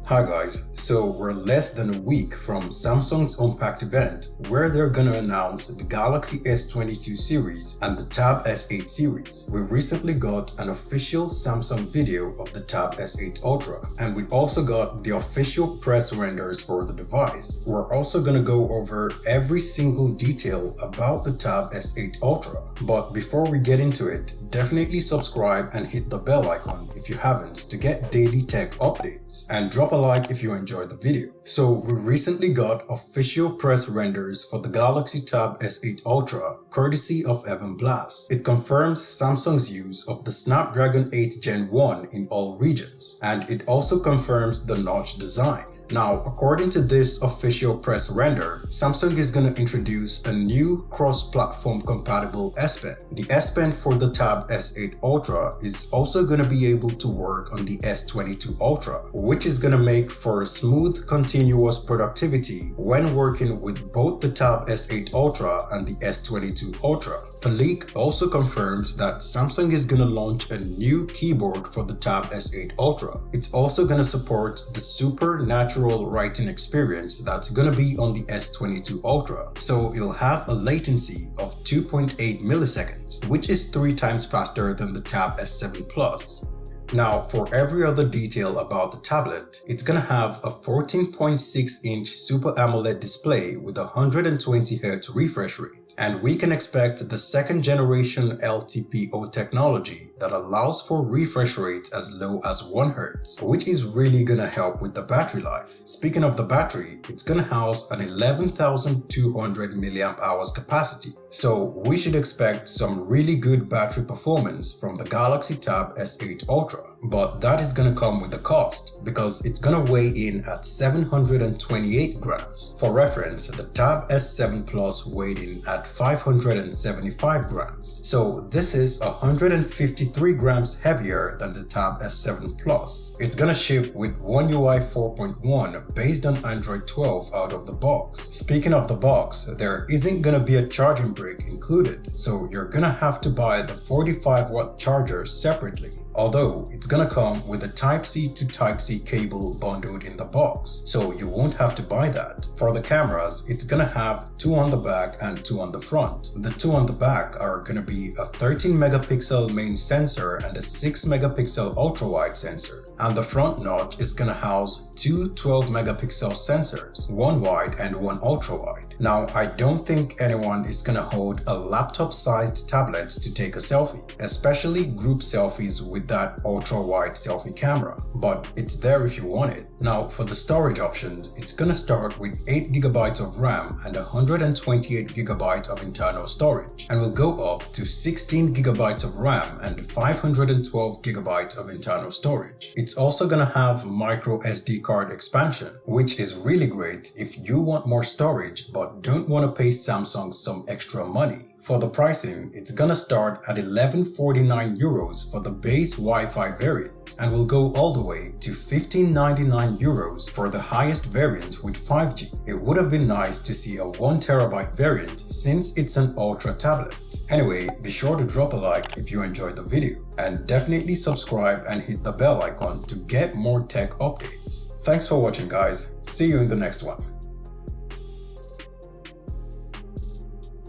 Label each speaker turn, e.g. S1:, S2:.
S1: Hi guys, so we're less than a week from Samsung's Unpacked event where they're gonna announce the Galaxy S22 series and the Tab S8 series. We recently got an official Samsung video of the Tab S8 Ultra, and we also got the official press renders for the device. We're also gonna go over every single detail about the Tab S8 Ultra. But before we get into it, definitely subscribe and hit the bell icon if you haven't to get daily tech updates, and drop a like if you enjoyed the video. So we recently got official press renders for the Galaxy Tab S8 Ultra courtesy of Evan Blass. It confirms Samsung's use of the Snapdragon 8 Gen 1 in all regions, and it also confirms the notch design. Now, according to this official press render, Samsung is going to introduce a new cross-platform compatible S Pen. The S Pen for the Tab S8 Ultra is also going to be able to work on the S22 Ultra, which is going to make for smooth, continuous productivity when working with both the Tab S8 Ultra and the S22 Ultra. The leak also confirms that Samsung is going to launch a new keyboard for the Tab S8 Ultra. It's also going to support the super natural writing experience that's going to be on the S22 Ultra. So it'll have a latency of 2.8 milliseconds, which is 3 times faster than the Tab S7 Plus. Now, for every other detail about the tablet, it's gonna have a 14.6-inch Super AMOLED display with a 120Hz refresh rate, and we can expect the second generation LTPO technology that allows for refresh rates as low as 1 Hz, which is really gonna help with the battery life. Speaking of the battery, it's gonna house an 11,200 mAh capacity, so we should expect some really good battery performance from the Galaxy Tab S8 Ultra. But that is gonna come with a cost because it's gonna weigh in at 728 grams. For reference, the Tab S7 Plus weighed in at 575 grams. So this is 153 grams heavier than the Tab S7 Plus. It's gonna ship with One UI 4.1 based on Android 12 out of the box. Speaking of the box, there isn't gonna be a charging brick included, so you're gonna have to buy the 45-watt charger separately. Although it's gonna come with a Type-C to Type-C cable bundled in the box, so you won't have to buy that. For the cameras, it's gonna have 2 on the back and 2 on the front. The 2 on the back are gonna be a 13 megapixel main sensor and a 6 megapixel ultra-wide sensor. And the front notch is gonna house 2 12 megapixel sensors, 1 wide and 1 ultra wide. Now, I don't think anyone is gonna hold a laptop-sized tablet to take a selfie, especially group selfies with that ultra wide selfie camera, but it's there if you want it. Now, for the storage options, it's gonna start with 8GB of RAM and 128GB of internal storage, and will go up to 16GB of RAM and 512GB of internal storage. It's also gonna have micro SD card expansion, which is really great if you want more storage but don't want to pay Samsung some extra money. For the pricing, it's gonna start at 1149 euros for the base Wi-Fi variant and will go all the way to 1599 euros for the highest variant with 5G. It would have been nice to see a 1TB variant since it's an Ultra tablet. Anyway, be sure to drop a like if you enjoyed the video, and definitely subscribe and hit the bell icon to get more tech updates. Thanks for watching guys, see you in the next one.